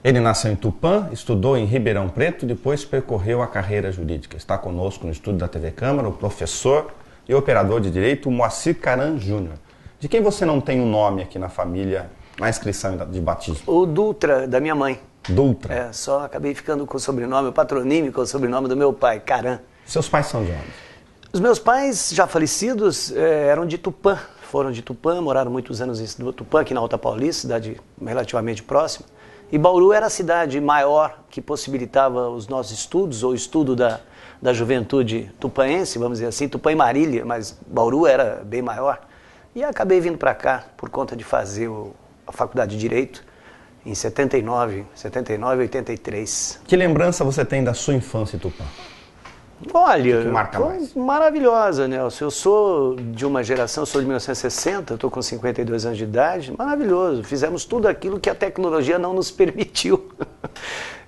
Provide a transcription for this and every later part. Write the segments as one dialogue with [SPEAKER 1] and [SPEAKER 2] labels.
[SPEAKER 1] Ele nasceu em Tupã, estudou em Ribeirão Preto e depois percorreu a carreira jurídica. Está conosco no estúdio da TV Câmara o professor e operador de direito Moacir Caran Júnior. De quem você não tem um nome aqui na família, na inscrição de batismo?
[SPEAKER 2] O Dutra, da minha mãe.
[SPEAKER 1] Dutra?
[SPEAKER 2] Só acabei ficando com o sobrenome, o patronímico, com o sobrenome do meu pai, Caran.
[SPEAKER 1] Seus pais são de onde?
[SPEAKER 2] Os meus pais, já falecidos, eram de Tupã. Foram de Tupã, moraram muitos anos em Tupã, aqui na Alta Paulista, cidade relativamente próxima. E Bauru era a cidade maior que possibilitava os nossos estudos, ou estudo da juventude tupaense, vamos dizer assim, Tupã e Marília, mas Bauru era bem maior. E acabei vindo para cá por conta de fazer a faculdade de Direito em 79, 83.
[SPEAKER 1] Que lembrança você tem da sua infância em Tupã?
[SPEAKER 2] Olha,
[SPEAKER 1] que marca mais?
[SPEAKER 2] Maravilhosa, Nelson. Eu sou de uma geração, sou de 1960, estou com 52 anos de idade, maravilhoso. Fizemos tudo aquilo que a tecnologia não nos permitiu.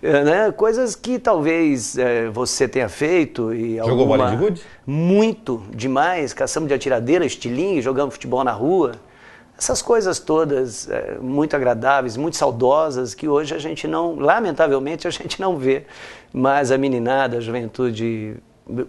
[SPEAKER 2] Né? Coisas que talvez você tenha feito.
[SPEAKER 1] Jogou bola de gude?
[SPEAKER 2] Muito, demais. Caçamos de atiradeira, estilingue, jogamos futebol na rua. Essas coisas todas muito agradáveis, muito saudosas, que hoje a gente não, lamentavelmente, a gente não vê. Mas a meninada, a juventude,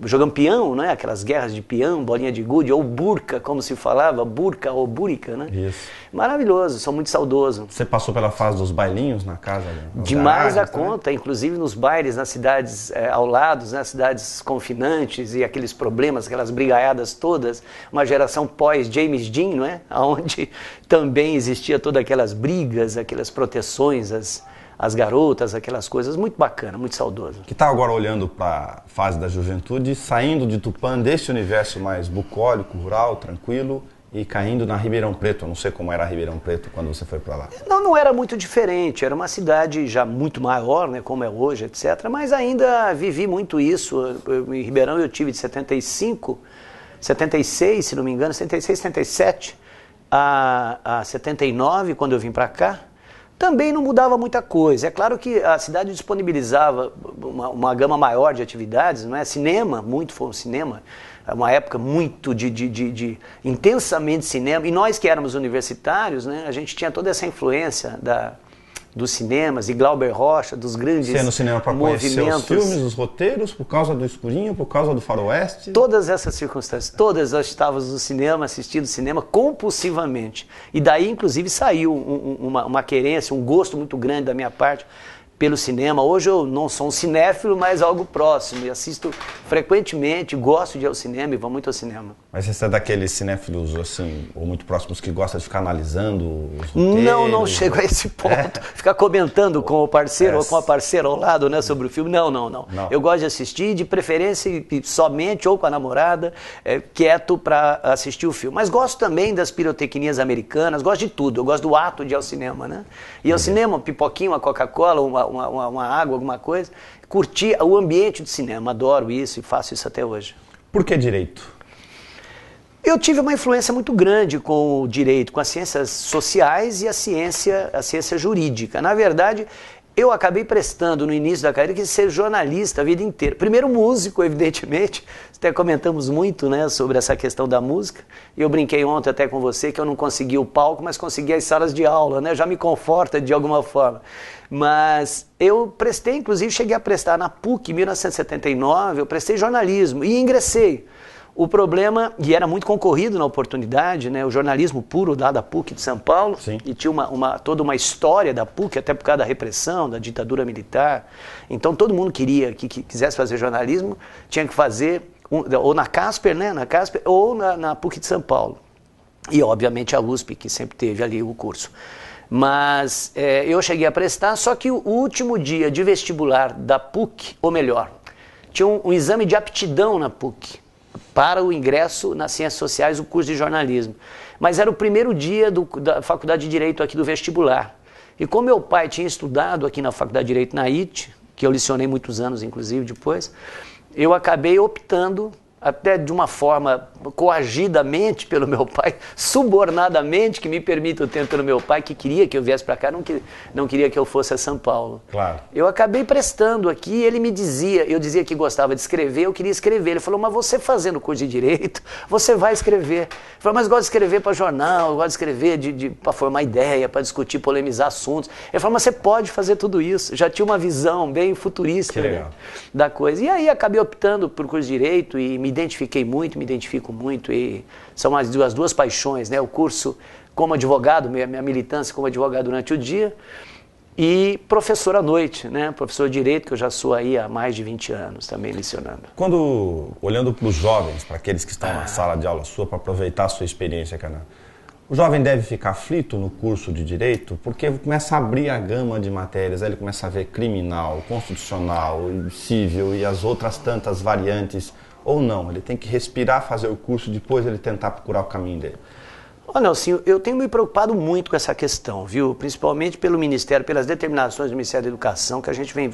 [SPEAKER 2] jogando peão, né? Aquelas guerras de peão, bolinha de gude, ou burca, como se falava, burca ou búrica, né?
[SPEAKER 1] Isso.
[SPEAKER 2] Maravilhoso, sou muito saudoso.
[SPEAKER 1] Você passou pela fase dos bailinhos na casa?
[SPEAKER 2] Demais a conta, inclusive nos bailes, nas cidades ao lado, nas cidades confinantes e aqueles problemas, aquelas brigaiadas todas, uma geração pós-James Dean, não é? Onde também existia todas aquelas brigas, aquelas proteções, as garotas, aquelas coisas, muito bacana, muito saudoso.
[SPEAKER 1] Que tal agora olhando para a fase da juventude, saindo de Tupã, desse universo mais bucólico, rural, tranquilo, e caindo na Ribeirão Preto? Eu não sei como era Ribeirão Preto quando você foi para lá.
[SPEAKER 2] Não era muito diferente, era uma cidade já muito maior, né, como é hoje, etc. Mas ainda vivi muito isso. Em Ribeirão eu tive de 75, 76, se não me engano, 76, 77, a 79, quando eu vim para cá. Também não mudava muita coisa. É claro que a cidade disponibilizava uma gama maior de atividades, não é? Cinema, muito foi um cinema, uma época muito de intensamente cinema. E nós que éramos universitários, né, a gente tinha toda essa influência dos cinemas, e Glauber Rocha, dos grandes movimentos. Você ia no cinema para conhecer
[SPEAKER 1] os filmes, os roteiros, por causa do escurinho, por causa do faroeste?
[SPEAKER 2] Todas essas circunstâncias, todas nós estávamos no cinema, assistindo cinema compulsivamente. E daí, inclusive, saiu uma querência, um gosto muito grande da minha parte pelo cinema. Hoje eu não sou um cinéfilo, mas algo próximo. E assisto frequentemente, gosto de ir ao cinema e vou muito ao cinema.
[SPEAKER 1] Mas você é daqueles cinéfilos, assim, ou muito próximos, que gosta de ficar analisando os roteiros?
[SPEAKER 2] Não chego a esse ponto. Ficar comentando com o parceiro ou com a parceira ao lado, né, sobre o filme. Não. Eu gosto de assistir, de preferência somente ou com a namorada, quieto para assistir o filme. Mas gosto também das pirotecnias americanas, gosto de tudo. Eu gosto do ato de ir ao cinema, né? Ir ao cinema, uma pipoquinha, uma Coca-Cola, uma água, alguma coisa. Curtir o ambiente do cinema. Adoro isso e faço isso até hoje.
[SPEAKER 1] Por que direito?
[SPEAKER 2] Eu tive uma influência muito grande com o direito, com as ciências sociais e a ciência jurídica. Na verdade, eu acabei prestando no início da carreira que ser jornalista a vida inteira. Primeiro músico, evidentemente, até comentamos muito, né, sobre essa questão da música. Eu brinquei ontem até com você que eu não consegui o palco, mas consegui as salas de aula, né? Já me conforta de alguma forma. Mas eu prestei, inclusive cheguei a prestar na PUC em 1979, eu prestei jornalismo e ingressei. O problema, e era muito concorrido na oportunidade, né, o jornalismo puro lá da PUC de São Paulo.
[SPEAKER 1] Sim.
[SPEAKER 2] E tinha toda uma história da PUC, até por causa da repressão, da ditadura militar. Então todo mundo que quisesse fazer jornalismo tinha que fazer ou na Casper, né, ou na PUC de São Paulo. E obviamente a USP, que sempre teve ali o curso. Mas eu cheguei a prestar, só que o último dia de vestibular da PUC, ou melhor, tinha um exame de aptidão na PUC, para o ingresso nas Ciências Sociais, o curso de jornalismo. Mas era o primeiro dia da Faculdade de Direito aqui do vestibular. E como meu pai tinha estudado aqui na Faculdade de Direito na IT, que eu licionei muitos anos, inclusive, depois, eu acabei optando até de uma forma coagidamente pelo meu pai, subornadamente, que me permita o tempo pelo meu pai, que queria que eu viesse para cá, não queria que eu fosse a São Paulo.
[SPEAKER 1] Claro.
[SPEAKER 2] Eu acabei prestando aqui, ele me dizia, eu dizia que gostava de escrever, eu queria escrever. Ele falou, mas você fazendo curso de Direito, você vai escrever. Ele falou, mas eu gosto de escrever para jornal, eu gosto de escrever para formar ideia, para discutir, polemizar assuntos. Ele falou, mas você pode fazer tudo isso. Já tinha uma visão bem futurista, né, da coisa. E aí acabei optando por curso de Direito e me identifiquei muito, me identifico muito, e são as duas paixões, né? O curso como advogado, minha militância como advogado durante o dia, e professor à noite, né? Professor de Direito, que eu já sou aí há mais de 20 anos também lecionando.
[SPEAKER 1] Quando, olhando para os jovens, para aqueles que estão na sala de aula sua, para aproveitar a sua experiência, Canan, o jovem deve ficar aflito no curso de Direito, porque começa a abrir a gama de matérias, aí ele começa a ver criminal, constitucional, civil e as outras tantas variantes. Ou não, ele tem que respirar, fazer o curso, depois ele tentar procurar o caminho dele.
[SPEAKER 2] Olha, Nelson, eu tenho me preocupado muito com essa questão, viu? Principalmente pelo Ministério, pelas determinações do Ministério da Educação, que a gente vem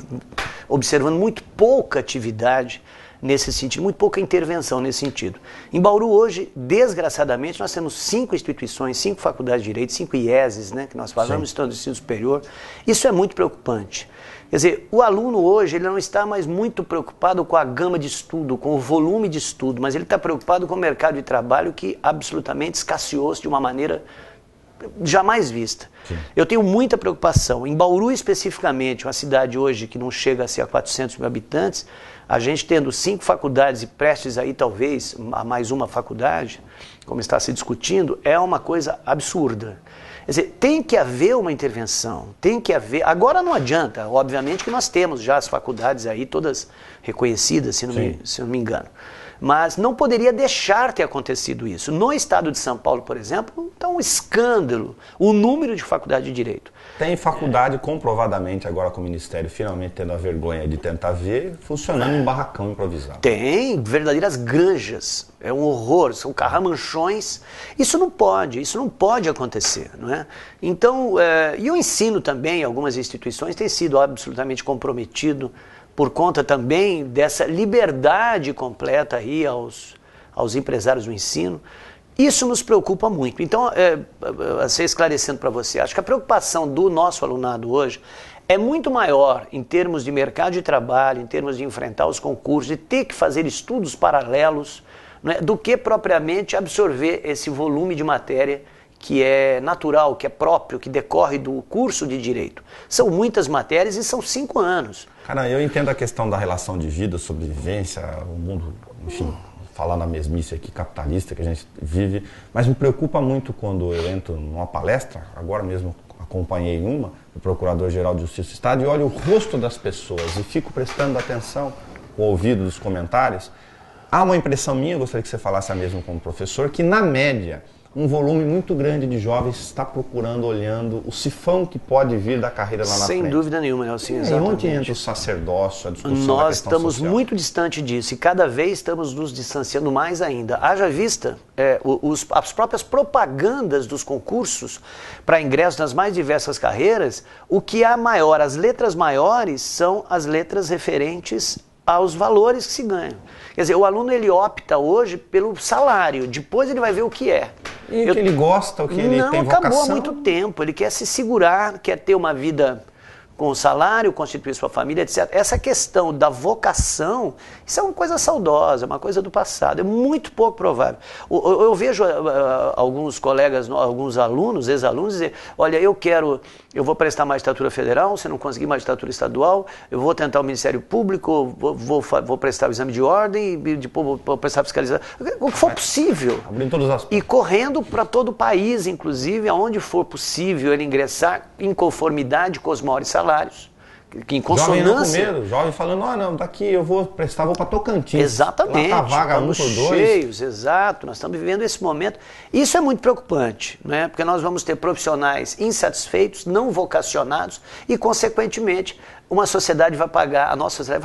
[SPEAKER 2] observando muito pouca atividade nesse sentido, muito pouca intervenção nesse sentido. Em Bauru hoje, desgraçadamente, nós temos 5 instituições, 5 faculdades de Direito, 5 IESs, né, que nós falamos, estão no ensino superior. Isso é muito preocupante. Quer dizer, o aluno hoje ele não está mais muito preocupado com a gama de estudo, com o volume de estudo, mas ele está preocupado com o mercado de trabalho que absolutamente escasseou-se de uma maneira jamais vista. Sim. Eu tenho muita preocupação. Em Bauru especificamente, uma cidade hoje que não chega a ser a 400 mil habitantes, a gente tendo 5 faculdades e prestes aí talvez a mais uma faculdade, como está se discutindo, é uma coisa absurda. Quer dizer, tem que haver uma intervenção, tem que haver... Agora não adianta, obviamente que nós temos já as faculdades aí todas reconhecidas, se não me engano. Mas não poderia deixar ter acontecido isso. No estado de São Paulo, por exemplo, está um escândalo o número de faculdades de Direito.
[SPEAKER 1] Tem faculdade comprovadamente, agora com o Ministério finalmente tendo a vergonha de tentar ver, funcionando em barracão improvisado.
[SPEAKER 2] Tem verdadeiras granjas, é um horror, são carramanchões. Isso não pode acontecer, não é? Então, e o ensino também, algumas instituições têm sido absolutamente comprometido por conta também dessa liberdade completa aí aos empresários do ensino. Isso nos preocupa muito. Então, esclarecendo para você, acho que a preocupação do nosso alunado hoje é muito maior em termos de mercado de trabalho, em termos de enfrentar os concursos, de ter que fazer estudos paralelos, né, do que propriamente absorver esse volume de matéria que é natural, que é próprio, que decorre do curso de Direito. São muitas matérias e são 5 anos.
[SPEAKER 1] Cara, eu entendo a questão da relação de vida, sobrevivência, o mundo, enfim, falar na mesmice aqui capitalista que a gente vive, mas me preocupa muito quando eu entro numa palestra, agora mesmo acompanhei uma, do Procurador-Geral de Justiça do Estado, e olho o rosto das pessoas e fico prestando atenção com o ouvido dos comentários. Há uma impressão minha, eu gostaria que você falasse a mesma como professor, que na média, um volume muito grande de jovens está procurando, olhando o sifão que pode vir da carreira lá na frente.
[SPEAKER 2] Sem dúvida nenhuma, Nelson, exatamente.
[SPEAKER 1] E onde entra o sacerdócio, a discussão da questão
[SPEAKER 2] Nós estamos
[SPEAKER 1] social?
[SPEAKER 2] muito distante disso e cada vez estamos nos distanciando mais ainda. Haja vista as próprias propagandas dos concursos para ingresso nas mais diversas carreiras, o que há maior, as letras maiores são as letras referentes aos valores que se ganham. Quer dizer, o aluno ele opta hoje pelo salário, depois ele vai ver o que é.
[SPEAKER 1] E o que ele gosta, o que ele tem vocação? Não,
[SPEAKER 2] acabou há muito tempo, ele quer se segurar, quer ter uma vida com salário, constituir sua família, etc. Essa questão da vocação, isso é uma coisa saudosa, uma coisa do passado, é muito pouco provável. Eu vejo alguns colegas, alguns alunos, ex-alunos, dizer, olha, eu vou prestar magistratura federal, se não conseguir magistratura estadual, eu vou tentar o Ministério Público, vou prestar o exame de ordem, e depois vou prestar fiscalização, o que for possível.
[SPEAKER 1] Abrindo todas as...
[SPEAKER 2] E correndo para todo o país, inclusive, aonde for possível ele ingressar em conformidade com os maiores salários, que em consonância...
[SPEAKER 1] Jovem medo, jovem falando, não, daqui eu vou prestar, vou para Tocantins.
[SPEAKER 2] Exatamente,
[SPEAKER 1] lá tá vaga
[SPEAKER 2] estamos
[SPEAKER 1] 1 por 2.
[SPEAKER 2] cheios, exato, nós estamos vivendo esse momento. Isso é muito preocupante, né? Porque nós vamos ter profissionais insatisfeitos, não vocacionados e, consequentemente, a nossa sociedade vai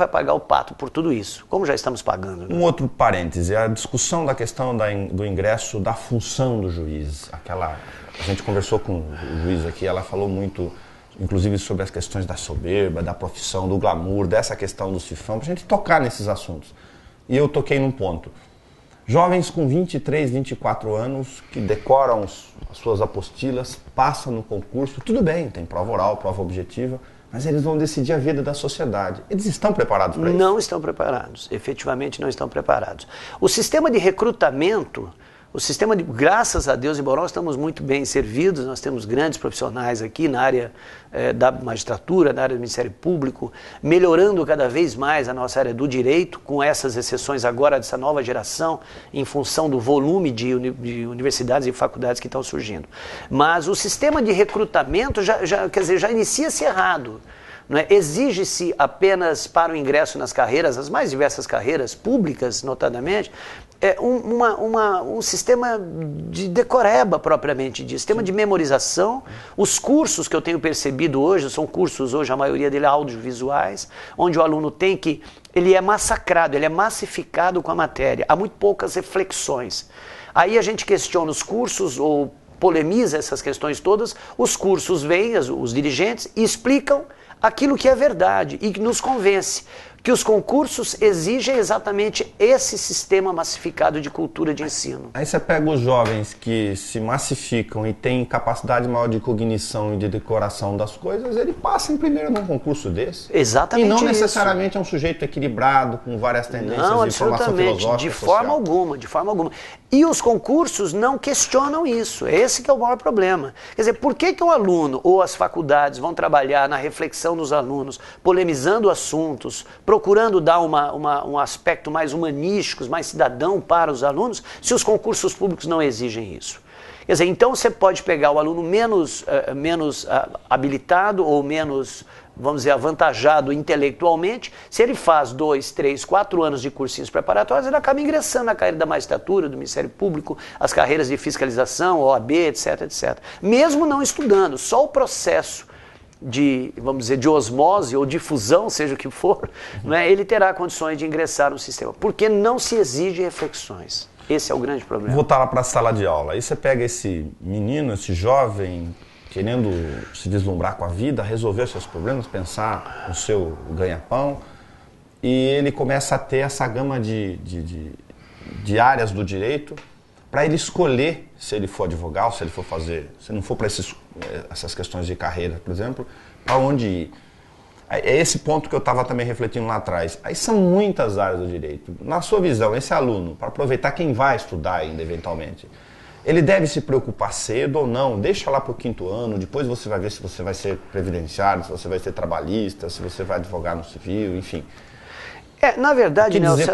[SPEAKER 2] pagar o pato por tudo isso, como já estamos pagando. Né?
[SPEAKER 1] Um outro parêntese, a discussão da questão do ingresso, da função do juiz. A gente conversou com o juiz aqui, ela falou muito, inclusive sobre as questões da soberba, da profissão, do glamour, dessa questão do sifão, para a gente tocar nesses assuntos. E eu toquei num ponto. Jovens com 23, 24 anos que decoram as suas apostilas, passam no concurso, tudo bem, tem prova oral, prova objetiva, mas eles vão decidir a vida da sociedade. Eles estão preparados para isso?
[SPEAKER 2] Não estão preparados, efetivamente não estão preparados. O sistema de recrutamento, graças a Deus, embora nós estamos muito bem servidos, nós temos grandes profissionais aqui na área da magistratura, na área do Ministério Público, melhorando cada vez mais a nossa área do direito, com essas exceções agora dessa nova geração, em função do volume de universidades e faculdades que estão surgindo. Mas o sistema de recrutamento já inicia-se errado. Exige-se apenas para o ingresso nas carreiras, as mais diversas carreiras públicas, notadamente, um sistema de decoreba propriamente dito, sistema de memorização. Os cursos que eu tenho percebido hoje, são cursos hoje, a maioria deles audiovisuais, onde o aluno ele é massacrado, ele é massificado com a matéria, há muito poucas reflexões. Aí a gente questiona os cursos ou polemiza essas questões todas, os cursos vêm, os dirigentes, e explicam aquilo que é verdade e que nos convence que os concursos exigem exatamente esse sistema massificado de cultura de ensino.
[SPEAKER 1] Aí você pega os jovens que se massificam e têm capacidade maior de cognição e de decoração das coisas, ele passa em primeiro num concurso desse.
[SPEAKER 2] Exatamente isso.
[SPEAKER 1] E não necessariamente é um sujeito equilibrado, com várias tendências de formação filosófica.
[SPEAKER 2] De forma alguma, de forma alguma. E os concursos não questionam isso. Esse que é o maior problema. Quer dizer, por que o aluno ou as faculdades vão trabalhar na reflexão dos alunos, polemizando assuntos, procurando dar um aspecto mais humanístico, mais cidadão para os alunos, se os concursos públicos não exigem isso? Quer dizer, então você pode pegar o aluno menos habilitado ou menos, vamos dizer, avantajado intelectualmente, se ele faz 2, 3, 4 anos de cursinhos preparatórios, ele acaba ingressando na carreira da magistratura, do Ministério Público, as carreiras de fiscalização, OAB, etc, etc. Mesmo não estudando, só o processo vamos dizer, de osmose ou difusão, seja o que for, ele terá condições de ingressar no sistema, porque não se exige reflexões. Esse é o grande problema.
[SPEAKER 1] Voltar lá para a sala de aula. Aí você pega esse menino, esse jovem, querendo se deslumbrar com a vida, resolver seus problemas, pensar no seu ganha-pão, e ele começa a ter essa gama de áreas do direito para ele escolher se ele for advogado, se ele for se não for para essas questões de carreira, por exemplo, para onde ir. É esse ponto que eu estava também refletindo lá atrás. Aí são muitas áreas do direito. Na sua visão, esse aluno, para aproveitar quem vai estudar ainda eventualmente, ele deve se preocupar cedo ou não? Deixa lá para o 5º ano, depois você vai ver se você vai ser previdenciário, se você vai ser trabalhista, se você vai advogar no civil, enfim.
[SPEAKER 2] Na verdade, Nelson,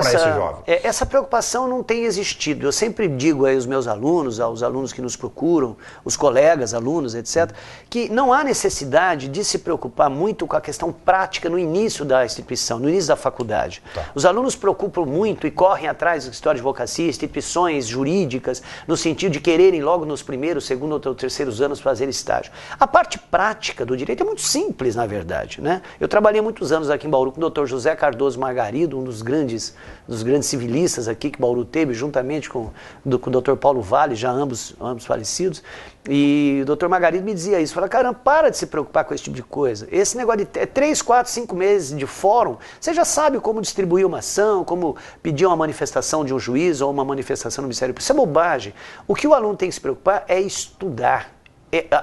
[SPEAKER 1] essa
[SPEAKER 2] preocupação não tem existido. Eu sempre digo aí aos meus alunos, aos alunos que nos procuram, os colegas, alunos, etc., que não há necessidade de se preocupar muito com a questão prática no início da instituição, no início da faculdade. Tá. Os alunos preocupam muito e correm atrás do escritório de advocacia, instituições jurídicas, no sentido de quererem logo nos primeiros, segundo ou terceiros anos fazer estágio. A parte prática do direito é muito simples, na verdade, né? Eu trabalhei muitos anos aqui em Bauru com o Dr. José Cardoso Margarido, um dos grandes civilistas aqui que Bauru teve, juntamente com o Dr. Paulo Vale, já ambos falecidos. E o Dr. Margarido me dizia isso, falava, caramba, para de se preocupar com esse tipo de coisa. Esse negócio de 3, 4, 5 meses de fórum, você já sabe como distribuir uma ação, como pedir uma manifestação de um juiz ou uma manifestação no Ministério Público. Isso é bobagem. O que o aluno tem que se preocupar é estudar.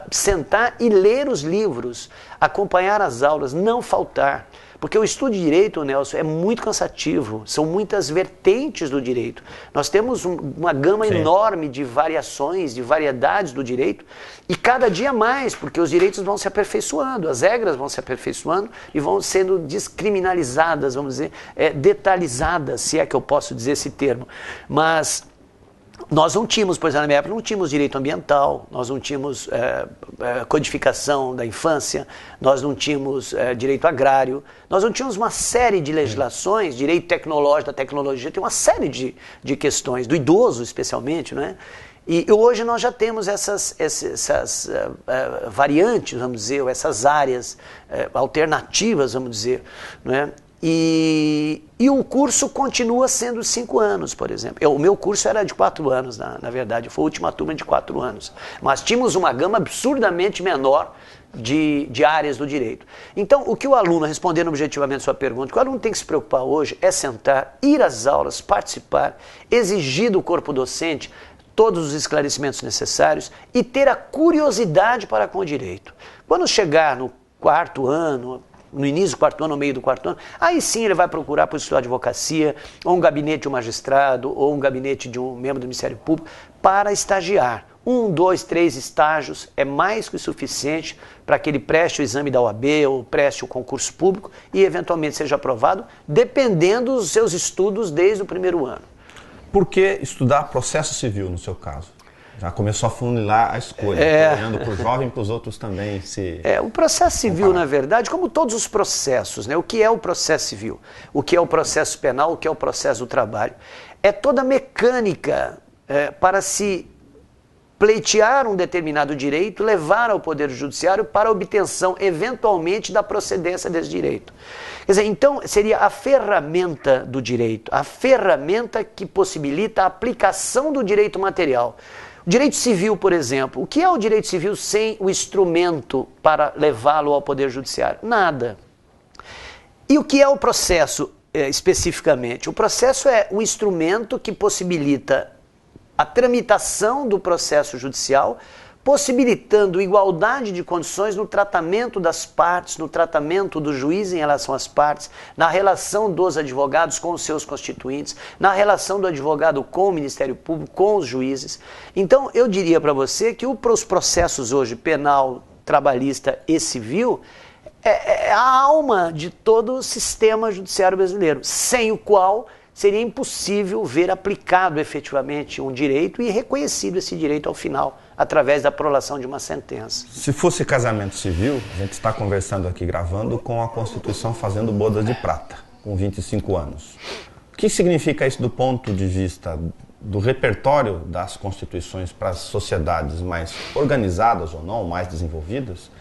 [SPEAKER 2] Sentar e ler os livros, acompanhar as aulas, não faltar. Porque o estudo de direito, Nelson, é muito cansativo, são muitas vertentes do direito. Nós temos uma gama enorme de variações, de variedades do direito, e cada dia mais, porque os direitos vão se aperfeiçoando, as regras vão se aperfeiçoando e vão sendo descriminalizadas, vamos dizer, detalhizadas, se é que eu posso dizer esse termo. Mas nós não tínhamos, por exemplo, na minha época, não tínhamos direito ambiental, nós não tínhamos codificação da infância, nós não tínhamos direito agrário, nós não tínhamos uma série de legislações, direito tecnológico, da tecnologia, tem uma série de questões, do idoso especialmente, né? E hoje nós já temos essas variantes, vamos dizer, ou essas áreas alternativas, vamos dizer, né? E o curso continua sendo 5 anos, por exemplo. O meu curso era de 4 anos, na verdade, foi a última turma de 4 anos. Mas tínhamos uma gama absurdamente menor de áreas do direito. Então, o que o aluno, respondendo objetivamente a sua pergunta, o que o aluno tem que se preocupar hoje é sentar, ir às aulas, participar, exigir do corpo docente todos os esclarecimentos necessários e ter a curiosidade para com o direito. Quando chegar no 4º ano, no início do 4º ano, no meio do 4º ano, aí sim ele vai procurar por estudar advocacia, ou um gabinete de um magistrado, ou um gabinete de um membro do Ministério Público, para estagiar. 1, 2, 3 estágios é mais que o suficiente para que ele preste o exame da OAB ou preste o concurso público e eventualmente seja aprovado, dependendo dos seus estudos desde o 1º ano.
[SPEAKER 1] Por que estudar processo civil, no seu caso? Já começou a funilar a escolha, olhando para o jovem e para os outros também.
[SPEAKER 2] O processo civil, na verdade, como todos os processos, né? O que é o processo civil? O que é o processo penal? O que é o processo do trabalho? É toda a mecânica para se pleitear um determinado direito, levar ao Poder Judiciário para a obtenção, eventualmente, da procedência desse direito. Quer dizer, então, seria a ferramenta do direito, a ferramenta que possibilita a aplicação do direito material. O direito civil, por exemplo, o que é o direito civil sem o instrumento para levá-lo ao Poder Judiciário? Nada. E o que é o processo, especificamente? O processo é um instrumento que possibilita a tramitação do processo judicial, possibilitando igualdade de condições no tratamento das partes, no tratamento do juiz em relação às partes, na relação dos advogados com os seus constituintes, na relação do advogado com o Ministério Público, com os juízes. Então, eu diria para você que os processos hoje, penal, trabalhista e civil, é a alma de todo o sistema judiciário brasileiro, sem o qual seria impossível ver aplicado efetivamente um direito e reconhecido esse direito ao final, através da prolação de uma sentença.
[SPEAKER 1] Se fosse casamento civil, a gente está conversando aqui, gravando, com a Constituição fazendo bodas de prata, com 25 anos. O que significa isso do ponto de vista do repertório das constituições para as sociedades mais organizadas ou não, mais desenvolvidas,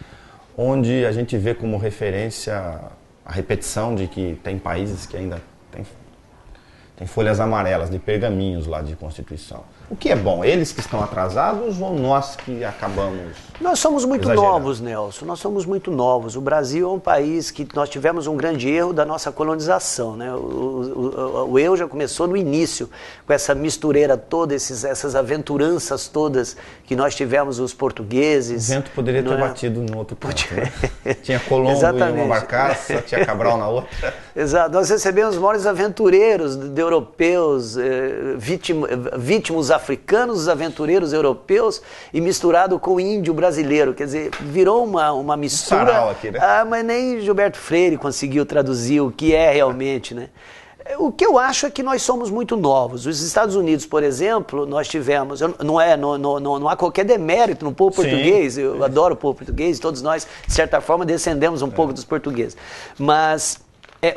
[SPEAKER 1] onde a gente vê como referência a repetição de que tem países que ainda tem folhas amarelas, de pergaminhos lá de Constituição. O que é bom? Eles que estão atrasados ou nós que acabamos
[SPEAKER 2] Nós somos muito
[SPEAKER 1] exagerando?
[SPEAKER 2] novos, Nelson. Nós somos muito novos. O Brasil é um país que nós tivemos um grande erro da nossa colonização, né? O erro já começou no início, com essa mistureira toda, essas aventuranças todas que nós tivemos os portugueses.
[SPEAKER 1] O vento poderia ter batido no outro ponto, né? Tinha Colombo em uma barcaça, tinha Cabral na outra.
[SPEAKER 2] Exato. Nós recebemos os maiores aventureiros europeus, vítimos africanos, os aventureiros europeus, e misturado com o índio brasileiro. Quer dizer, virou uma mistura.
[SPEAKER 1] Um sarau aqui, né?
[SPEAKER 2] Mas nem Gilberto Freire conseguiu traduzir o que é realmente, né? O que eu acho é que nós somos muito novos. Os Estados Unidos, por exemplo, nós tivemos... Não há qualquer demérito no povo português. Eu adoro o povo português. Todos nós, de certa forma, descendemos um pouco dos portugueses. Mas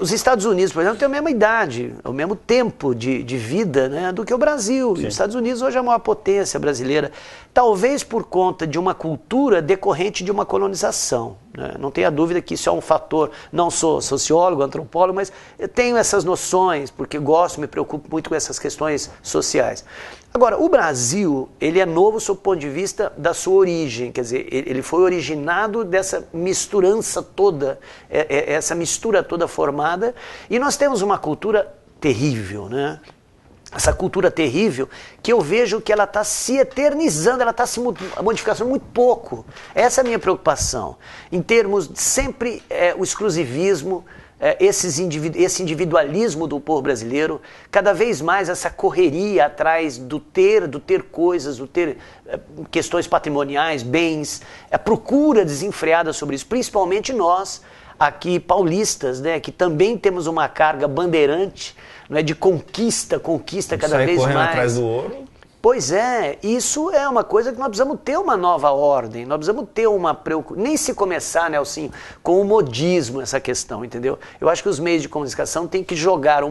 [SPEAKER 2] os Estados Unidos, por exemplo, têm a mesma idade, o mesmo tempo de vida, né, do que o Brasil. E os Estados Unidos hoje é a maior potência brasileira. Talvez por conta de uma cultura decorrente de uma colonização, né? Não tenha dúvida que isso é um fator. Não sou sociólogo, antropólogo, mas eu tenho essas noções, porque gosto, me preocupo muito com essas questões sociais. Agora, o Brasil, ele é novo sob o ponto de vista da sua origem, quer dizer, ele foi originado dessa misturança toda, essa mistura toda formada, e nós temos uma cultura terrível, né? Essa cultura terrível, que eu vejo que ela está se eternizando, ela está se modificando muito pouco. Essa é a minha preocupação. Em termos de sempre o exclusivismo, esse individualismo do povo brasileiro, cada vez mais essa correria atrás do ter coisas, do ter questões patrimoniais, bens, a procura desenfreada sobre isso, principalmente nós, aqui paulistas, né, que também temos uma carga bandeirante, não é, de conquista cada vez mais.
[SPEAKER 1] Correndo atrás do ouro.
[SPEAKER 2] Pois é, isso é uma coisa que nós precisamos ter uma nova ordem, nós precisamos ter uma preocupação, nem se começar, Nelson, com o modismo essa questão, entendeu? Eu acho que os meios de comunicação têm que jogar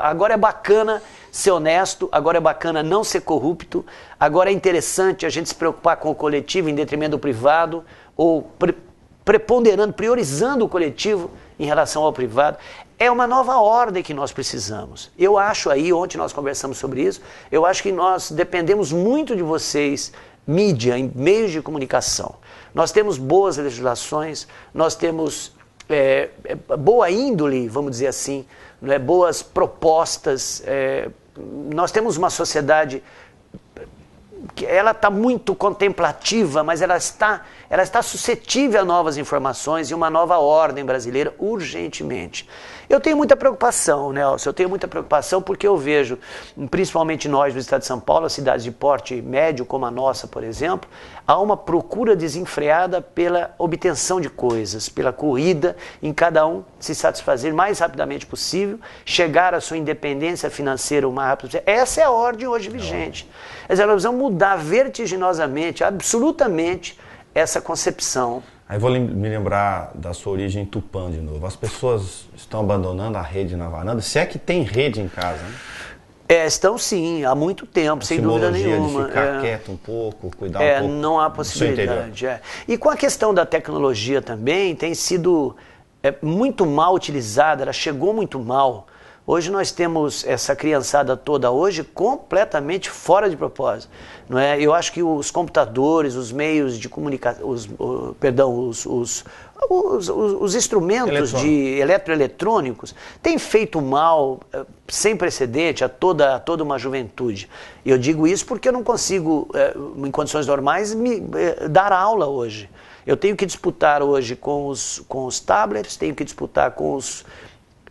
[SPEAKER 2] agora é bacana ser honesto, agora é bacana não ser corrupto, agora é interessante a gente se preocupar com o coletivo em detrimento do privado, ou preponderando, priorizando o coletivo em relação ao privado. é uma nova ordem que nós precisamos. Eu acho aí, ontem nós conversamos sobre isso, eu acho que nós dependemos muito de vocês, mídia, em meios de comunicação. Nós temos boas legislações, nós temos boa índole, vamos dizer assim, né, boas propostas, nós temos uma sociedade que ela está muito contemplativa, mas ela está suscetível a novas informações e uma nova ordem brasileira urgentemente. Eu tenho muita preocupação, Nelson, eu tenho muita preocupação porque eu vejo, principalmente nós no estado de São Paulo, cidades de porte médio como a nossa, por exemplo, há uma procura desenfreada pela obtenção de coisas, pela corrida em cada um se satisfazer o mais rapidamente possível, chegar à sua independência financeira o mais rápido possível. Essa é a ordem hoje vigente. Quer dizer, nós precisamos mudar vertiginosamente, absolutamente, essa concepção.
[SPEAKER 1] Aí vou me lembrar da sua origem em Tupã de novo. As pessoas estão abandonando a rede na varanda, se é que tem rede em casa, né?
[SPEAKER 2] Estão sim, há muito tempo, sem dúvida nenhuma.
[SPEAKER 1] De ficar quieto um pouco, cuidar um pouco.
[SPEAKER 2] Não há possibilidade. E com a questão da tecnologia também, tem sido muito mal utilizada, ela chegou muito mal. Hoje nós temos essa criançada toda hoje completamente fora de propósito. Não é? Eu acho que os computadores, os meios de comunicação, os instrumentos eletroeletrônicos têm feito mal sem precedente a toda uma juventude. E eu digo isso porque eu não consigo, em condições normais, dar aula hoje. Eu tenho que disputar hoje com os tablets, tenho que disputar com os...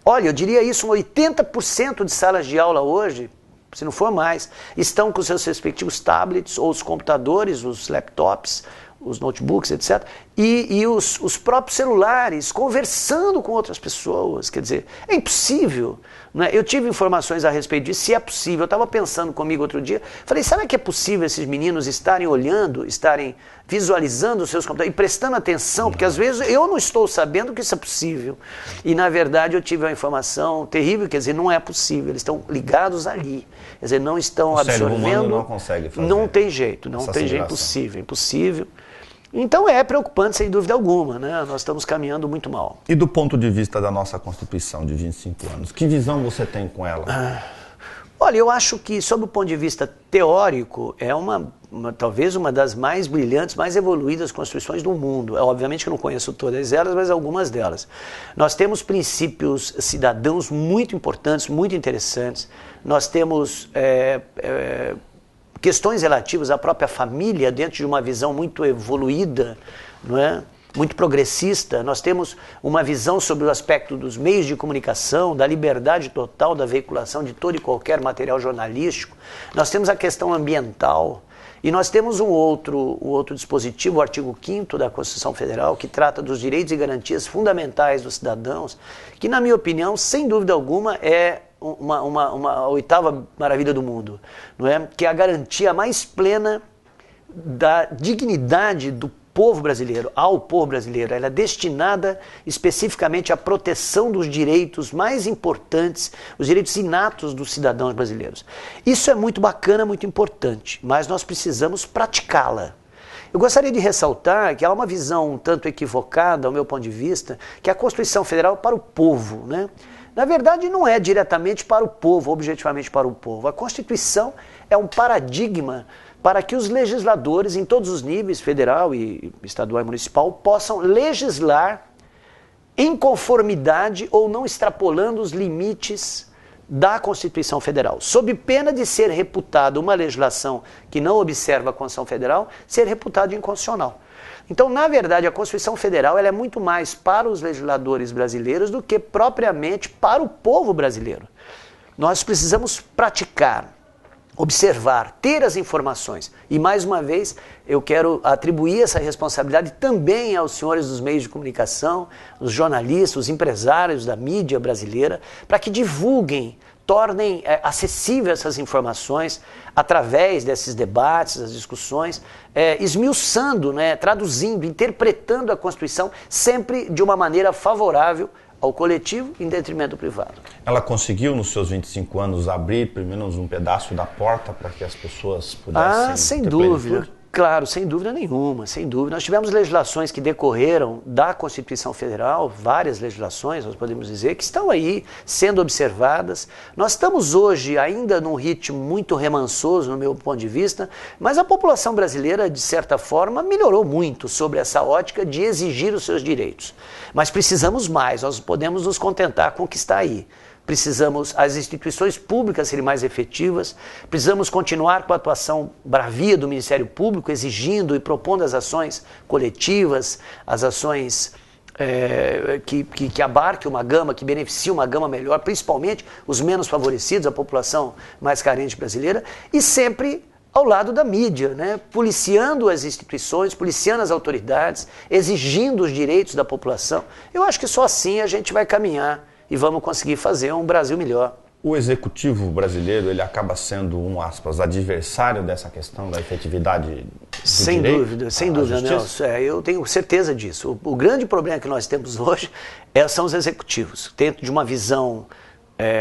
[SPEAKER 2] Olha, eu diria isso, 80% de salas de aula hoje, se não for mais, estão com seus respectivos tablets ou os computadores, os laptops, os notebooks, etc. E os próprios celulares, conversando com outras pessoas. Quer dizer, é impossível. Não é? Eu tive informações a respeito disso, se é possível. Eu estava pensando comigo outro dia, falei, será que é possível esses meninos estarem olhando, estarem visualizando os seus computadores e prestando atenção? Porque às vezes eu não estou sabendo que isso é possível. E na verdade eu tive uma informação terrível, quer dizer, não é possível. Eles estão ligados ali. Quer dizer, não estão absorvendo. O cérebro humano
[SPEAKER 1] não consegue fazer.
[SPEAKER 2] Não tem jeito, não tem jeito, impossível. Então é preocupante, sem dúvida alguma, né? Nós estamos caminhando muito mal.
[SPEAKER 1] E do ponto de vista da nossa Constituição de 25 anos, que visão você tem com ela?
[SPEAKER 2] Olha, eu acho que, sob o ponto de vista teórico, é talvez uma das mais brilhantes, mais evoluídas constituições do mundo. Obviamente que eu não conheço todas elas, mas algumas delas. Nós temos princípios cidadãos muito importantes, muito interessantes. Nós temos questões relativas à própria família dentro de uma visão muito evoluída, não é? Muito progressista. Nós temos uma visão sobre o aspecto dos meios de comunicação, da liberdade total da veiculação de todo e qualquer material jornalístico. Nós temos a questão ambiental. E nós temos um outro dispositivo, o artigo 5º da Constituição Federal, que trata dos direitos e garantias fundamentais dos cidadãos, que, na minha opinião, sem dúvida alguma, é uma oitava maravilha do mundo, não é? Que é a garantia mais plena da dignidade do povo brasileiro, ao povo brasileiro. Ela é destinada especificamente à proteção dos direitos mais importantes, os direitos inatos dos cidadãos brasileiros. Isso é muito bacana, muito importante, mas nós precisamos praticá-la. Eu gostaria de ressaltar que há uma visão um tanto equivocada, ao meu ponto de vista, que a Constituição Federal é para o povo, né? Na verdade, não é diretamente para o povo, objetivamente para o povo. A Constituição é um paradigma para que os legisladores, em todos os níveis, federal e estadual e municipal, possam legislar em conformidade ou não extrapolando os limites da Constituição Federal, sob pena de ser reputada uma legislação que não observa a Constituição Federal, ser reputada inconstitucional. Então, na verdade, a Constituição Federal ela é muito mais para os legisladores brasileiros do que propriamente para o povo brasileiro. Nós precisamos praticar, observar, ter as informações. E, mais uma vez, eu quero atribuir essa responsabilidade também aos senhores dos meios de comunicação, os jornalistas, os empresários da mídia brasileira, para que divulguem, tornem acessíveis essas informações através desses debates, das discussões, esmiuçando, né, traduzindo, interpretando a Constituição sempre de uma maneira favorável ao coletivo em detrimento do privado.
[SPEAKER 1] Ela conseguiu, nos seus 25 anos, abrir pelo menos um pedaço da porta para que as pessoas pudessem
[SPEAKER 2] sem dúvida.
[SPEAKER 1] plenitude?
[SPEAKER 2] Claro, sem dúvida nenhuma, sem dúvida. Nós tivemos legislações que decorreram da Constituição Federal, várias legislações, nós podemos dizer, que estão aí sendo observadas. Nós estamos hoje ainda num ritmo muito remansoso, no meu ponto de vista, mas a população brasileira, de certa forma, melhorou muito sobre essa ótica de exigir os seus direitos. Mas precisamos mais, nós podemos nos contentar com o que está aí. Precisamos as instituições públicas serem mais efetivas, precisamos continuar com a atuação bravia do Ministério Público, exigindo e propondo as ações coletivas, as ações que abarquem uma gama, que beneficiem uma gama melhor, principalmente os menos favorecidos, a população mais carente brasileira, e sempre ao lado da mídia, né? Policiando as instituições, policiando as autoridades, exigindo os direitos da população. Eu acho que só assim a gente vai caminhar e vamos conseguir fazer um Brasil melhor.
[SPEAKER 1] O executivo brasileiro, ele acaba sendo, aspas, adversário dessa questão da efetividade do
[SPEAKER 2] sem
[SPEAKER 1] direito?
[SPEAKER 2] Dúvida, sem dúvida, Nelson. Eu tenho certeza disso. O grande problema que nós temos hoje são os executivos, dentro de uma visão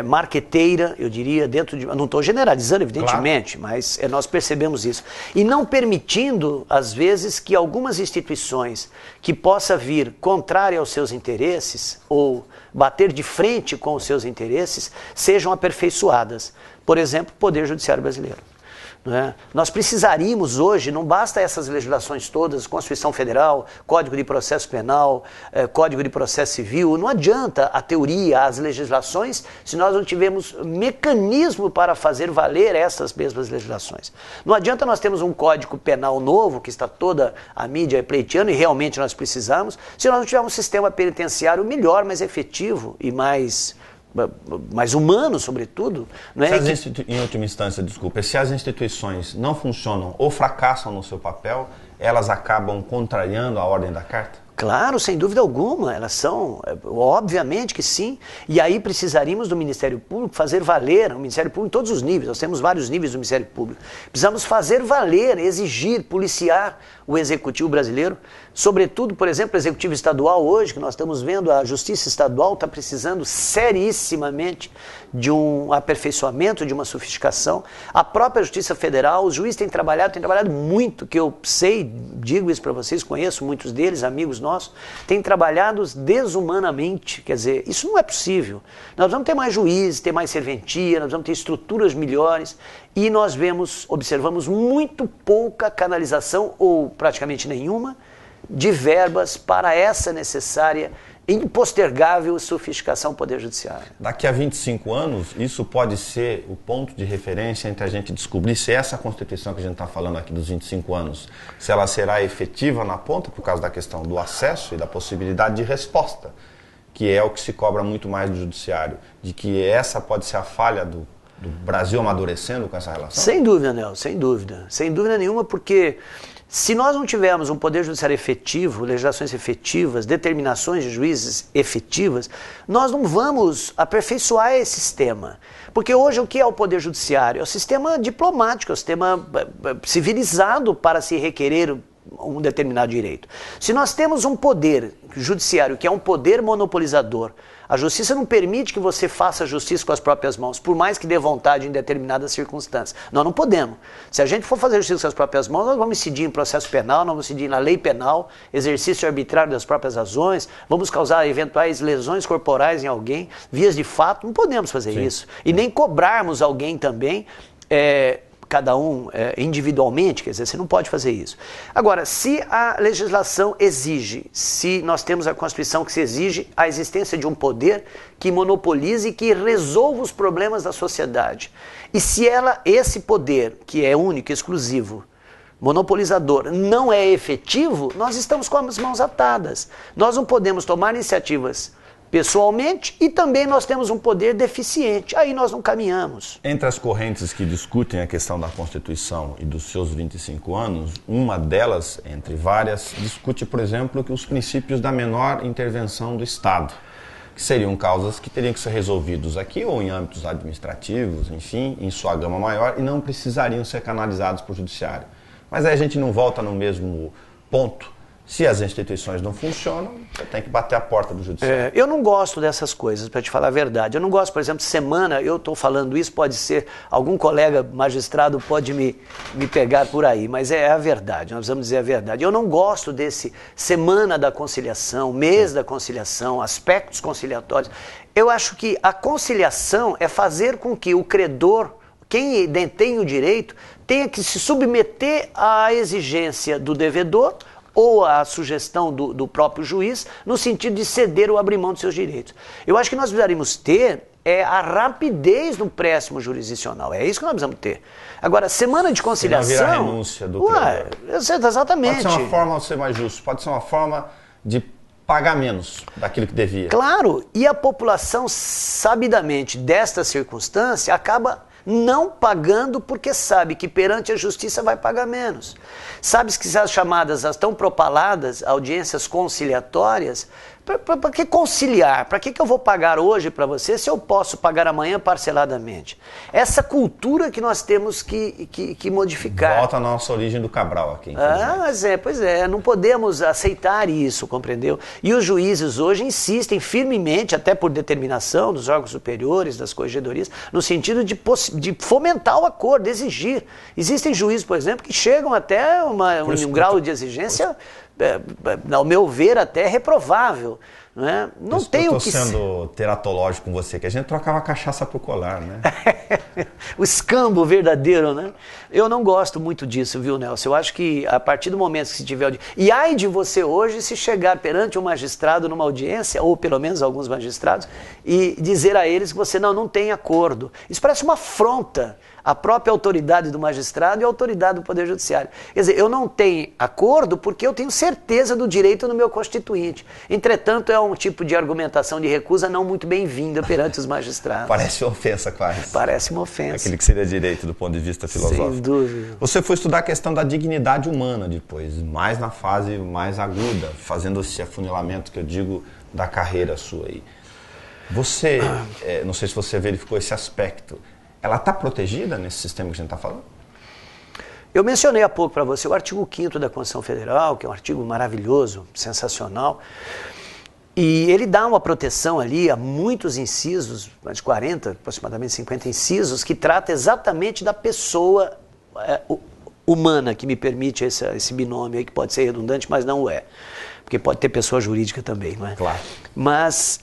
[SPEAKER 2] marqueteira, eu diria, não estou generalizando, evidentemente, claro, mas nós percebemos isso. E não permitindo, às vezes, que algumas instituições que possa vir contrária aos seus interesses ou bater de frente com os seus interesses sejam aperfeiçoadas. Por exemplo, o Poder Judiciário brasileiro. Nós precisaríamos hoje, não basta essas legislações todas, Constituição Federal, Código de Processo Penal, Código de Processo Civil, não adianta a teoria, as legislações, se nós não tivermos mecanismo para fazer valer essas mesmas legislações. Não adianta nós termos um Código Penal novo, que está toda a mídia pleiteando, e realmente nós precisamos, se nós não tivermos um sistema penitenciário melhor, mais efetivo e mais humano, sobretudo. Não é?
[SPEAKER 1] Em última instância, desculpa, se as instituições não funcionam ou fracassam no seu papel, elas acabam contrariando a ordem da carta?
[SPEAKER 2] Claro, sem dúvida alguma, elas são, obviamente que sim, e aí precisaríamos do Ministério Público fazer valer, o Ministério Público em todos os níveis, nós temos vários níveis do Ministério Público, precisamos fazer valer, exigir, policiar o Executivo brasileiro, sobretudo, por exemplo, o Executivo estadual hoje, que nós estamos vendo, a Justiça Estadual está precisando serissimamente de um aperfeiçoamento, de uma sofisticação, a própria Justiça Federal, os juízes têm trabalhado muito, que eu sei, digo isso para vocês, conheço muitos deles, amigos nossos, têm trabalhado desumanamente, quer dizer, isso não é possível. Nós vamos ter mais juízes, ter mais serventia, nós vamos ter estruturas melhores e nós observamos muito pouca canalização, ou praticamente nenhuma, de verbas para essa necessária impostergável sofisticação do Poder Judiciário.
[SPEAKER 1] Daqui a 25 anos, isso pode ser o ponto de referência entre a gente descobrir se essa Constituição que a gente está falando aqui dos 25 anos, se ela será efetiva na ponta por causa da questão do acesso e da possibilidade de resposta, que é o que se cobra muito mais do Judiciário, de que essa pode ser a falha do Brasil amadurecendo com essa relação?
[SPEAKER 2] Sem dúvida, Nelson, sem dúvida. Sem dúvida nenhuma, porque se nós não tivermos um Poder Judiciário efetivo, legislações efetivas, determinações de juízes efetivas, nós não vamos aperfeiçoar esse sistema. Porque hoje o que é o Poder Judiciário? É o sistema diplomático, é o sistema civilizado para se requerer um determinado direito. Se nós temos um poder judiciário que é um poder monopolizador, a justiça não permite que você faça justiça com as próprias mãos, por mais que dê vontade em determinadas circunstâncias. Nós não podemos. Se a gente for fazer justiça com as próprias mãos, nós vamos incidir em processo penal, nós vamos incidir na lei penal, exercício arbitrário das próprias razões, vamos causar eventuais lesões corporais em alguém, vias de fato, não podemos fazer isso. E nem cobrarmos alguém também, cada um individualmente, quer dizer, você não pode fazer isso. Agora, se a legislação exige, se nós temos a Constituição que se exige a existência de um poder que monopolize e que resolva os problemas da sociedade, e se esse poder, que é único, exclusivo, monopolizador, não é efetivo, nós estamos com as mãos atadas. Nós não podemos tomar iniciativas pessoalmente e também nós temos um poder deficiente. Aí nós não caminhamos.
[SPEAKER 1] Entre as correntes que discutem a questão da Constituição e dos seus 25 anos, uma delas, entre várias, discute, por exemplo, que os princípios da menor intervenção do Estado, que seriam causas que teriam que ser resolvidos aqui ou em âmbitos administrativos, enfim, em sua gama maior, e não precisariam ser canalizados para o Judiciário. Mas aí a gente não volta no mesmo ponto Se as instituições não funcionam, você tem que bater a porta do judiciário.
[SPEAKER 2] Eu não gosto dessas coisas, para te falar a verdade. Eu não gosto, por exemplo, semana, eu estou falando isso, pode ser, algum colega magistrado pode me pegar por aí, mas é a verdade, nós vamos dizer a verdade. Eu não gosto desse semana da conciliação, mês da conciliação, aspectos conciliatórios. Eu acho que a conciliação é fazer com que o credor, quem detém o direito, tenha que se submeter à exigência do devedor ou à sugestão do próprio juiz, no sentido de ceder ou abrir mão dos seus direitos. Eu acho que nós precisaríamos ter a rapidez no empréstimo jurisdicional. É isso que nós precisamos ter. Agora, semana de conciliação...
[SPEAKER 1] Se não virar renúncia do credor.
[SPEAKER 2] Exatamente.
[SPEAKER 1] Pode ser uma forma de ser mais justo, pode ser uma forma de pagar menos daquilo que devia.
[SPEAKER 2] Claro, e a população, sabidamente, desta circunstância, acaba não pagando porque sabe que perante a justiça vai pagar menos. Sabe que as chamadas, as tão propaladas audiências conciliatórias, para que conciliar? Para que eu vou pagar hoje para você se eu posso pagar amanhã parceladamente? Essa cultura que nós temos que modificar.
[SPEAKER 1] Volta à nossa origem do Cabral aqui.
[SPEAKER 2] Pois é, não podemos aceitar isso, compreendeu? E os juízes hoje insistem firmemente, até por determinação dos órgãos superiores, das corregedorias, no sentido de fomentar o acordo, exigir. Existem juízes, por exemplo, que chegam até um grau de exigência, ao meu ver, até reprovável. Não é? Não tem o que...
[SPEAKER 1] Eu estou sendo teratológico com você, que a gente trocava cachaça por colar, né?
[SPEAKER 2] O escambo verdadeiro, né? Eu não gosto muito disso, viu, Nelson? Eu acho que a partir do momento que se tiver... E ai de você hoje se chegar perante um magistrado numa audiência, ou pelo menos alguns magistrados, e dizer a eles que você não tem acordo. Isso parece uma afronta à própria autoridade do magistrado e à autoridade do Poder Judiciário. Quer dizer, eu não tenho acordo porque eu tenho certeza do direito no meu constituinte. Entretanto, é um tipo de argumentação de recusa não muito bem-vinda perante os magistrados.
[SPEAKER 1] Parece uma ofensa quase.
[SPEAKER 2] Parece uma ofensa.
[SPEAKER 1] Aquele que seria direito do ponto de vista filosófico.
[SPEAKER 2] Sem dúvida.
[SPEAKER 1] Você foi estudar a questão da dignidade humana depois, mais na fase mais aguda, fazendo esse afunilamento que eu digo da carreira sua aí. Você, não sei se você verificou esse aspecto, ela está protegida nesse sistema que a gente está falando?
[SPEAKER 2] Eu mencionei há pouco para você o artigo 5º da Constituição Federal, que é um artigo maravilhoso, sensacional, e ele dá uma proteção ali a muitos incisos, mais de 40, aproximadamente 50 incisos, que trata exatamente da pessoa humana, que me permite esse binômio aí, que pode ser redundante, mas não é. Porque pode ter pessoa jurídica também, não é?
[SPEAKER 1] Claro.
[SPEAKER 2] Mas...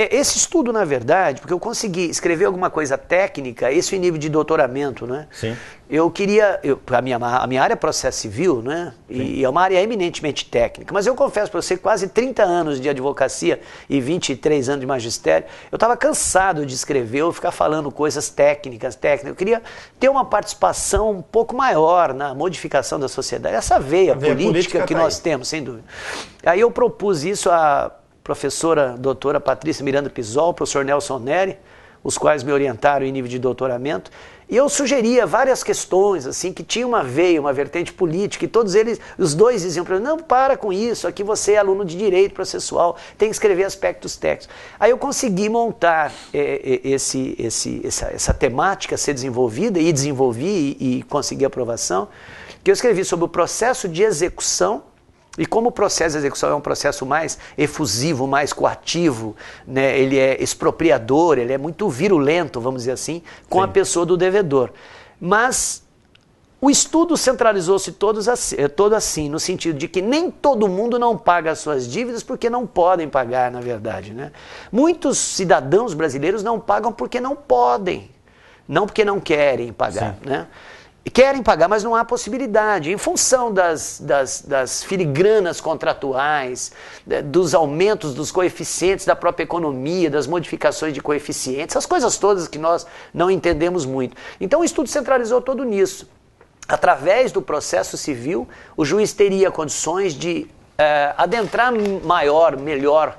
[SPEAKER 2] esse estudo, na verdade, porque eu consegui escrever alguma coisa técnica, esse é o nível de doutoramento, né?
[SPEAKER 1] Sim.
[SPEAKER 2] Eu queria... a minha área é processo civil, né? E é uma área eminentemente técnica. Mas eu confesso para você, quase 30 anos de advocacia e 23 anos de magistério, eu estava cansado de escrever ou ficar falando coisas técnicas. Eu queria ter uma participação um pouco maior na modificação da sociedade. Essa veia política que nós temos, sem dúvida. Aí eu propus isso a professora doutora Patrícia Miranda Pisol, professor Nelson Neri, os quais me orientaram em nível de doutoramento, e eu sugeria várias questões, assim, que tinham uma veia, uma vertente política, e todos eles, os dois diziam para mim, não, para com isso, aqui você é aluno de direito processual, tem que escrever aspectos técnicos. Aí eu consegui montar essa temática ser desenvolvida, e desenvolvi e consegui aprovação, que eu escrevi sobre o processo de execução. E como o processo de execução é um processo mais efusivo, mais coativo, né? Ele é expropriador, ele é muito virulento, vamos dizer assim, com a pessoa do devedor. Mas o estudo centralizou-se todo assim, no sentido de que nem todo mundo não paga as suas dívidas porque não podem pagar, na verdade, né? Muitos cidadãos brasileiros não pagam porque não podem, não porque não querem pagar, né? Querem pagar, mas não há possibilidade, em função das filigranas contratuais, dos aumentos dos coeficientes da própria economia, das modificações de coeficientes, as coisas todas que nós não entendemos muito. Então o estudo centralizou todo nisso. Através do processo civil, o juiz teria condições de adentrar melhor,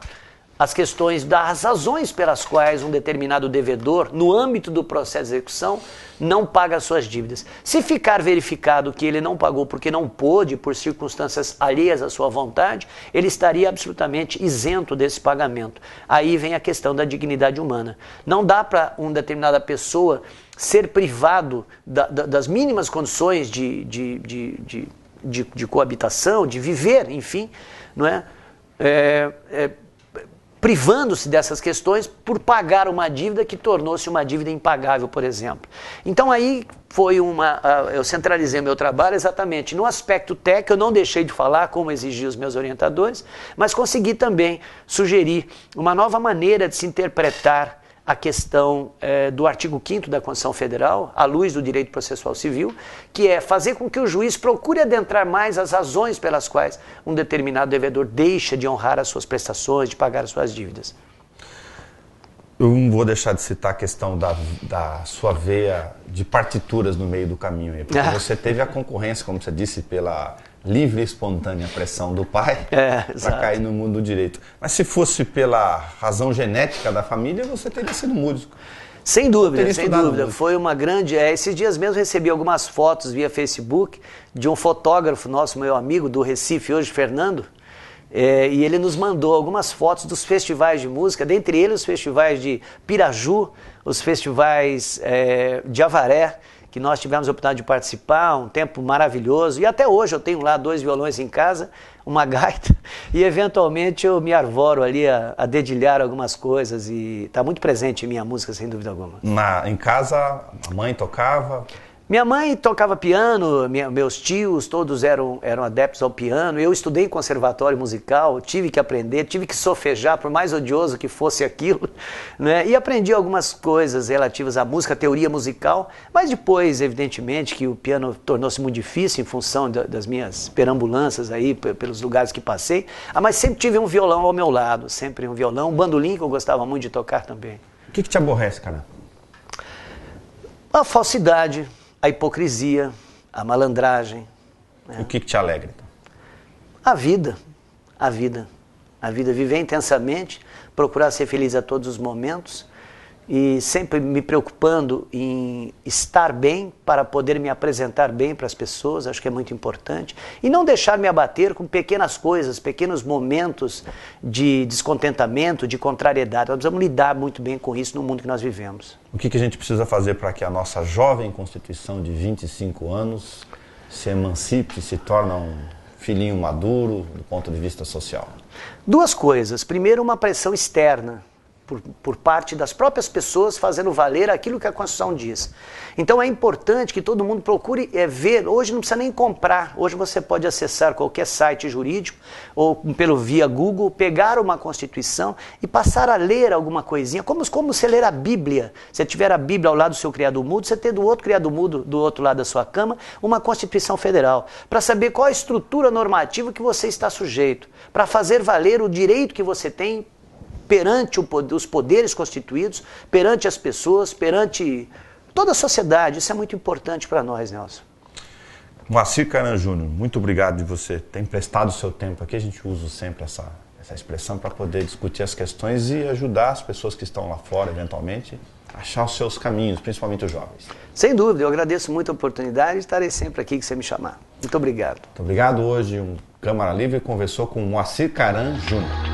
[SPEAKER 2] as questões das razões pelas quais um determinado devedor, no âmbito do processo de execução, não paga as suas dívidas. Se ficar verificado que ele não pagou porque não pôde, por circunstâncias alheias à sua vontade, ele estaria absolutamente isento desse pagamento. Aí vem a questão da dignidade humana. Não dá para uma determinada pessoa ser privado das mínimas condições de de coabitação, de viver, enfim, não é? Privando-se dessas questões por pagar uma dívida que tornou-se uma dívida impagável, por exemplo. Então aí eu centralizei meu trabalho exatamente no aspecto técnico, eu não deixei de falar como exigiam os meus orientadores, mas consegui também sugerir uma nova maneira de se interpretar a questão do artigo 5º da Constituição Federal, à luz do direito processual civil, que é fazer com que o juiz procure adentrar mais as razões pelas quais um determinado devedor deixa de honrar as suas prestações, de pagar as suas dívidas.
[SPEAKER 1] Eu não vou deixar de citar a questão da sua veia de partituras no meio do caminho aí, porque você teve a concorrência, como você disse, pela livre e espontânea pressão do pai para cair no mundo do direito. Mas se fosse pela razão genética da família, você teria sido músico.
[SPEAKER 2] Sem dúvida, sem dúvida. Foi uma grande... esses dias mesmo recebi algumas fotos via Facebook de um fotógrafo nosso, meu amigo do Recife hoje, Fernando, e ele nos mandou algumas fotos dos festivais de música, dentre eles os festivais de Piraju, os festivais de Avaré, que nós tivemos a oportunidade de participar, um tempo maravilhoso, e até hoje eu tenho lá 2 violões em casa, uma gaita, e eventualmente eu me arvoro ali a dedilhar algumas coisas, e está muito presente em minha música, sem dúvida alguma.
[SPEAKER 1] Em casa, a mãe tocava?
[SPEAKER 2] Minha mãe tocava piano, meus tios todos eram adeptos ao piano, eu estudei em conservatório musical, tive que aprender, tive que solfejar, por mais odioso que fosse aquilo, né? E aprendi algumas coisas relativas à música, teoria musical, mas depois, evidentemente, que o piano tornou-se muito difícil em função das minhas perambulâncias aí, pelos lugares que passei, mas sempre tive um violão ao meu lado, sempre um violão, um bandolim que eu gostava muito de tocar também.
[SPEAKER 1] O que te aborrece, cara?
[SPEAKER 2] A falsidade, a hipocrisia, a malandragem.
[SPEAKER 1] E o que te alegra? Então?
[SPEAKER 2] A vida, viver intensamente, procurar ser feliz a todos os momentos e sempre me preocupando em estar bem para poder me apresentar bem para as pessoas, acho que é muito importante, e não deixar me abater com pequenas coisas, pequenos momentos de descontentamento, de contrariedade. Nós precisamos lidar muito bem com isso no mundo que nós vivemos.
[SPEAKER 1] O que a gente precisa fazer para que a nossa jovem Constituição de 25 anos se emancipe, se torne um filhinho maduro do ponto de vista social?
[SPEAKER 2] 2 coisas. Primeiro, uma pressão externa, por parte das próprias pessoas fazendo valer aquilo que a Constituição diz. Então é importante que todo mundo procure ver, hoje não precisa nem comprar, hoje você pode acessar qualquer site jurídico ou via Google, pegar uma Constituição e passar a ler alguma coisinha, como você ler a Bíblia. Se tiver a Bíblia ao lado do seu criado mudo, você tem do outro criado mudo, do outro lado da sua cama, uma Constituição Federal, para saber qual a estrutura normativa que você está sujeito, para fazer valer o direito que você tem perante os poderes constituídos, perante as pessoas, perante toda a sociedade. Isso é muito importante para nós, Nelson.
[SPEAKER 1] Moacir Caran Júnior, muito obrigado de você ter emprestado o seu tempo aqui. A gente usa sempre essa expressão para poder discutir as questões e ajudar as pessoas que estão lá fora, eventualmente, a achar os seus caminhos, principalmente os jovens.
[SPEAKER 2] Sem dúvida, eu agradeço muito a oportunidade e estarei sempre aqui que você me chamar. Muito obrigado.
[SPEAKER 1] Muito obrigado. Hoje, Câmara Livre conversou com Moacir Caran Júnior.